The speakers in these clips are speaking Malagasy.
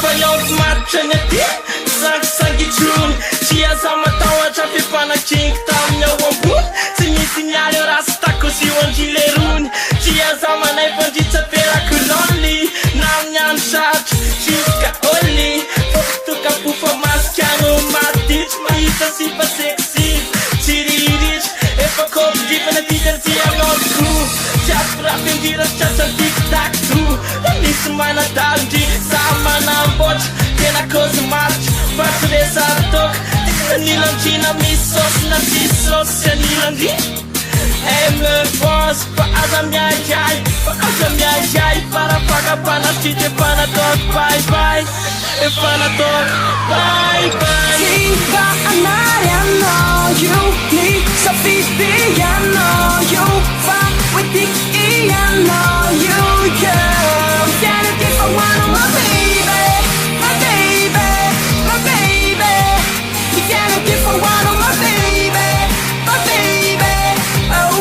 fayampy matrany aty sangisangitrony tsy aza matahotra fifanakiniky tamin'ny ao ambony tsy misy nialy eo rastako sy io angilerony tsy aza manay fandritsaperaky lonely na amin'ny andro sarotry jusqu'à oli fokitokapofa masikano matitry mahita sifa sexy tsy riritry efa kopidrifana tidarty anotiko tsy afirafindira tratsa tiktak to misy manadalindry sa manamboatra tena kozy maritry fatsy resaritoka nilandrina misy sosy na tsisy sosy sy anilandry me pense fa aza miahiahy parapakapanatry efa nataoko bye efa nataoko bye Tiba anary I know you need safidy I know you fight with the E I know you girl Can I give a one on my baby My baby My baby Can I give a one on my baby My baby Oh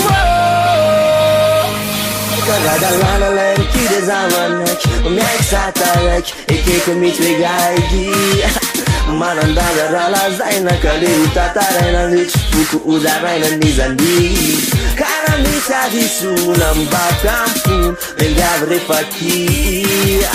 Kadalala lady kide zamanak Umiak satarek Ikeko mitwigaygi Manandala rala zaina kaliru tataraina Nichifuku udaraina nizandi Kana mitadi sunam bakampun Mengavre fakir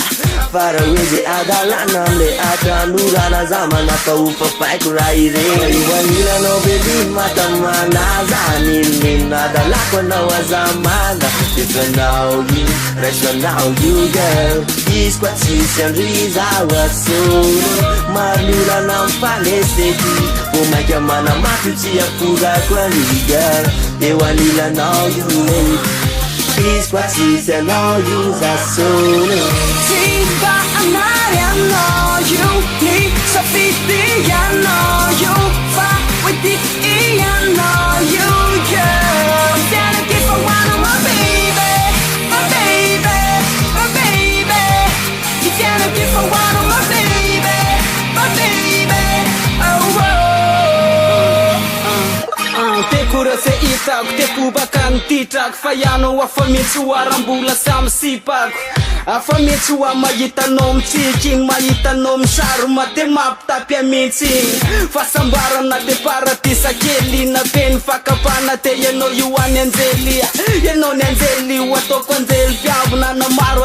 Faraweze adalanam le atanurana zamana paufa paikuraire Wanila no baby matamana zanin minada lakwa na wazamana If I know you, rest I know you girl Is what she's and riza was solo Marlula nam palesteti Umayamana matuchi ya kuga kwa girl They wanila know you Is what she's and know you are solo Tiba anary I know you need safidy I know you fight with the E I know you girl Can I give a one on my baby My baby My baby Can I give a one on my baby My baby Tekura se itako tekubaka ny titrako fa ianao afa mihitsy ho arambola samy sipako afa mihitsy ho amahitanao mitsiky igny mahitanao misary mate mampitapy mihitsy igny fahasambarana te paradisa kely na peny fakapana te ianao io any anjely ianao ny anjely ho ataoko anjely mpiavona na maro